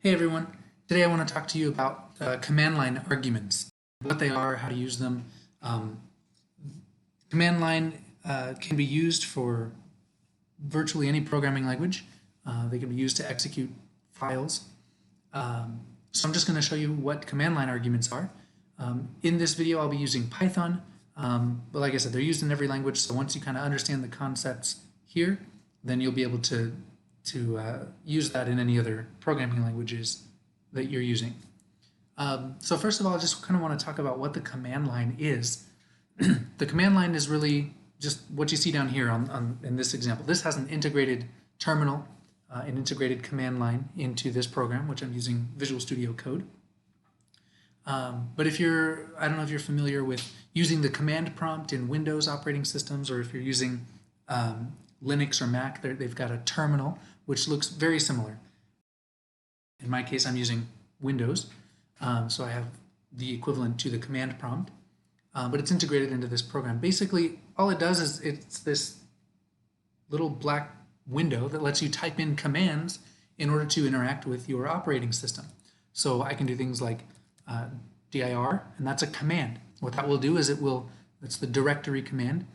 Hey everyone, today I want to talk to you about command line arguments, what they are, how to use them. Command line can be used for virtually any programming language. They can be used to execute files. So I'm just going to show you what command line arguments are. In this video I'll be using Python, but like I said, they're used in every language, so once you kind of understand the concepts here, then you'll be able to use that in any other programming languages that you're using. So first of all, I just kind of want to talk about what the command line is. The command line is really just what you see down here in this example. This has an integrated terminal, an integrated command line into this program, which I'm using Visual Studio Code. But I don't know if you're familiar with using the command prompt in Windows operating systems, or if you're using Linux or Mac, they've got a terminal which looks very similar. In my case, I'm using Windows, so I have the equivalent to the command prompt, but it's integrated into this program. Basically, all it does is it's this little black window that lets you type in commands in order to interact with your operating system. So I can do things like dir, and that's a command. What that will do is that's the directory command,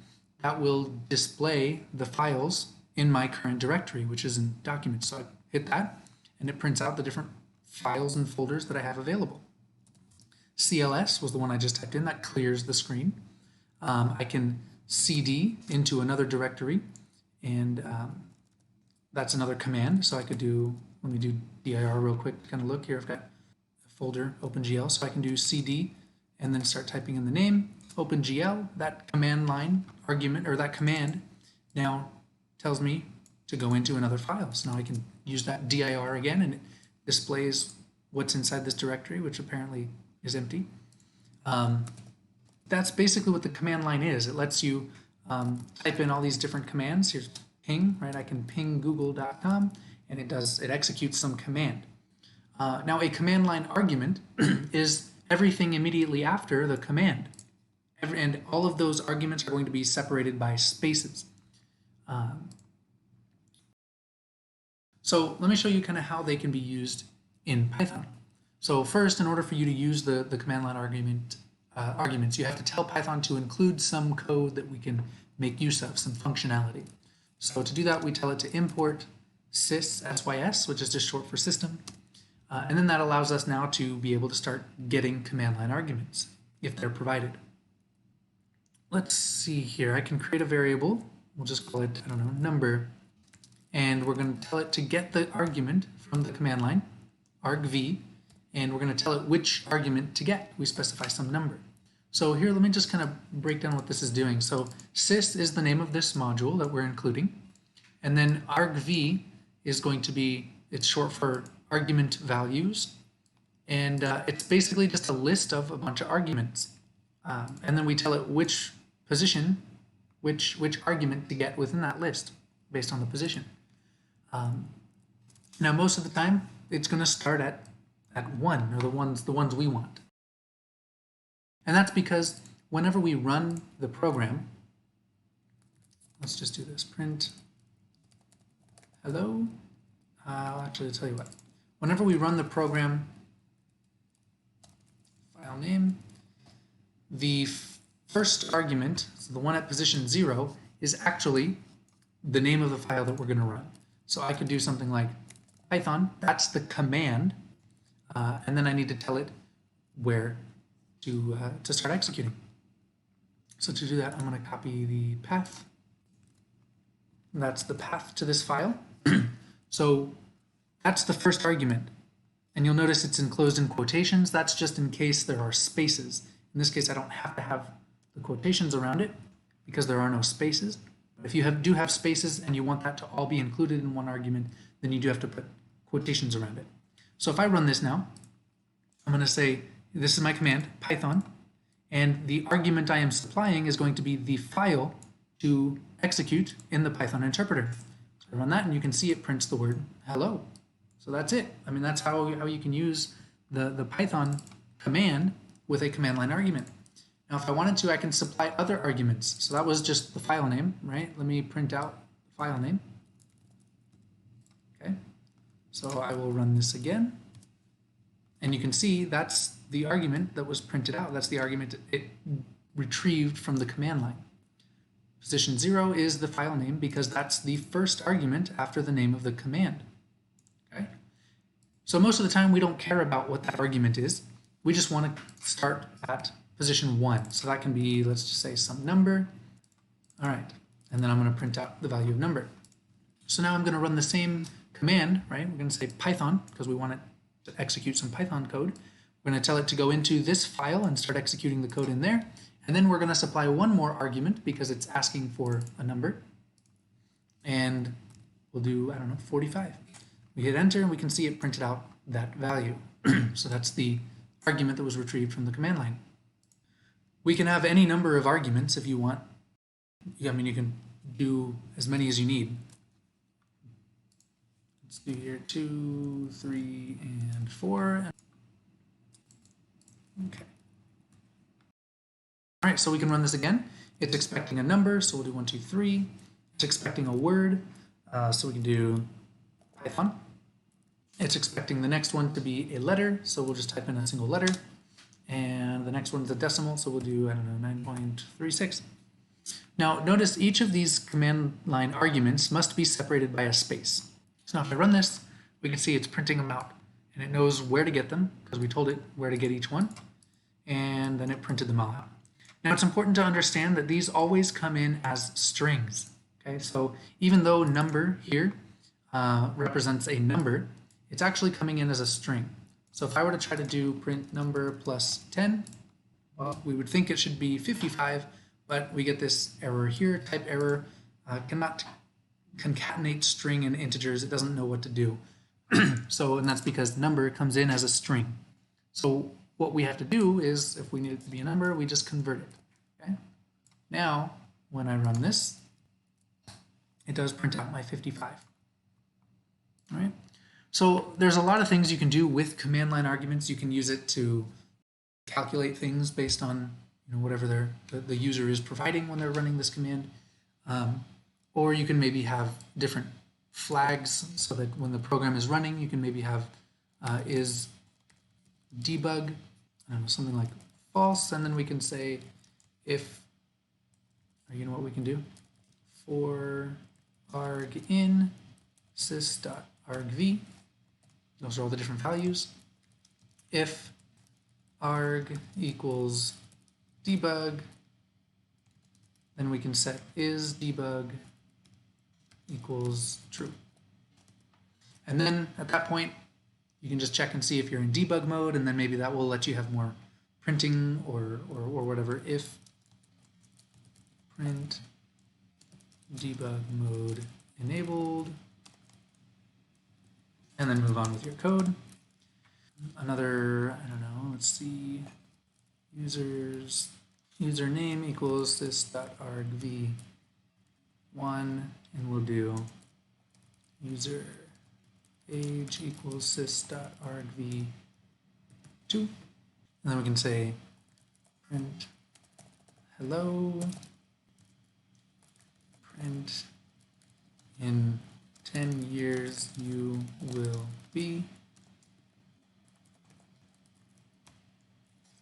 that will display the files in my current directory, which is in documents. So I hit that, and it prints out the different files and folders that I have available. CLS was the one I just typed in, that clears the screen. I can cd into another directory, and that's another command. So I could do, let me do dir real quick to kind of look here. I've got a folder, OpenGL, so I can do cd and then start typing in the name, OpenGL. That command line argument, or that command, now tells me to go into another file. So now I can use that dir again, and it displays what's inside this directory, which apparently is empty. That's basically what the command line is. It lets you type in all these different commands. Here's ping, right? I can ping google.com, and it executes some command. Now a command line argument is everything immediately after the command. And all of those arguments are going to be separated by spaces. So let me show you kind of how they can be used in Python. So first, in order for you to use the command line arguments, you have to tell Python to include some code that we can make use of, some functionality. So to do that, we tell it to import sys, which is just short for system. And then that allows us now to be able to start getting command line arguments if they're provided. Let's see here. I can create a variable. We'll just call it, I don't know, number. And we're going to tell it to get the argument from the command line, argv, and we're going to tell it which argument to get. We specify some number. So here, let me just kind of break down what this is doing. So sys is the name of this module that we're including. And then argv is going to be, it's short for argument values. And it's basically just a list of a bunch of arguments. And then we tell it which position, which argument to get within that list based on the position. Now most of the time it's going to start at 1, or the ones we want. And that's because whenever we run the program, let's just do this, print hello. I'll actually tell you what. Whenever we run the program, file name, the first argument, so the one at position 0, is actually the name of the file that we're going to run. So I could do something like Python, that's the command, and then I need to tell it where to start executing. So to do that, I'm going to copy the path. That's the path to this file. So that's the first argument. And you'll notice it's enclosed in quotations. That's just in case there are spaces. In this case, I don't have to have the quotations around it because there are no spaces. But if you do have spaces and you want that to all be included in one argument, then you do have to put quotations around it. So if I run this now, I'm going to say, this is my command, Python, and the argument I am supplying is going to be the file to execute in the Python interpreter. So I run that, and you can see it prints the word hello. So that's it. I mean, that's how you can use the Python command with a command line argument. Now, if I wanted to, I can supply other arguments. So that was just the file name, right? Let me print out the file name. Okay. So I will run this again. And you can see that's the argument that was printed out. That's the argument it retrieved from the command line. Position 0 is the file name because that's the first argument after the name of the command. Okay? So most of the time we don't care about what that argument is. We just want to start at position 1. So that can be, let's just say, some number. All right, and then I'm going to print out the value of number. So now I'm going to run the same command, right? We're going to say Python because we want it to execute some Python code. We're going to tell it to go into this file and start executing the code in there. And then we're going to supply one more argument because it's asking for a number. And we'll do, I don't know, 45. We hit enter and we can see it printed out that value. So that's the argument that was retrieved from the command line. We can have any number of arguments if you want. I mean, you can do as many as you need. Let's do here 2, 3, and 4. Okay. All right, so we can run this again. It's expecting a number, so we'll do 1, 2, 3. It's expecting a word, so we can do Python. It's expecting the next one to be a letter, so we'll just type in a single letter. And the next one's a decimal, so we'll do, I don't know, 9.36. Now, notice each of these command line arguments must be separated by a space. So now if I run this, we can see it's printing them out. And it knows where to get them, because we told it where to get each one. And then it printed them all out. Now, it's important to understand that these always come in as strings. Okay, so even though number here represents a number, it's actually coming in as a string. So if I were to try to do print number plus 10, well, we would think it should be 55, but we get this error here, type error, cannot concatenate string and integers. It doesn't know what to do. So, and that's because number comes in as a string. So what we have to do is, if we need it to be a number, we just convert it. Okay? Now, when I run this, it does print out my 55. All right? So there's a lot of things you can do with command line arguments. You can use it to calculate things based on whatever the user is providing when they're running this command. Or you can maybe have different flags so that when the program is running, you can maybe have is debug, I don't know, something like false, and then we can say if, or you know what we can do? For arg in sys.argv, those are all the different values. If arg equals debug, then we can set is debug equals true. And then at that point, you can just check and see if you're in debug mode, and then maybe that will let you have more printing or whatever. If print debug mode enabled, and then move on with your code. Another, I don't know, let's see, username equals this.argv1, and we'll do user age equals sys.argv2, and then we can say print hello, print in 10 years you will be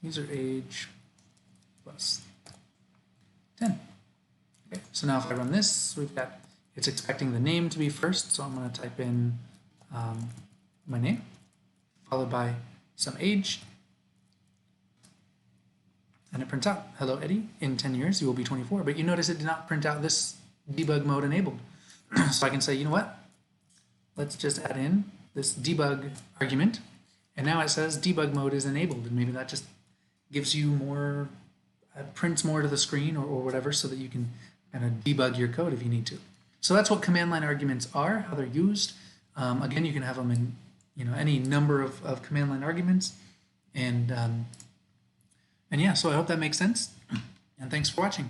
user age plus 10. Okay, so now if I run this, we've got, it's expecting the name to be first, so I'm going to type in my name, followed by some age, and it prints out, hello Eddie, in 10 years you will be 24, but you notice it did not print out this debug mode enabled. So I can say, you know what, let's just add in this debug argument, and now it says debug mode is enabled, and maybe that just gives you more, prints more to the screen or whatever, so that you can kind of debug your code if you need to. So that's what command line arguments are, how they're used. Again, you can have them in any number of command line arguments, and yeah, so I hope that makes sense, and thanks for watching.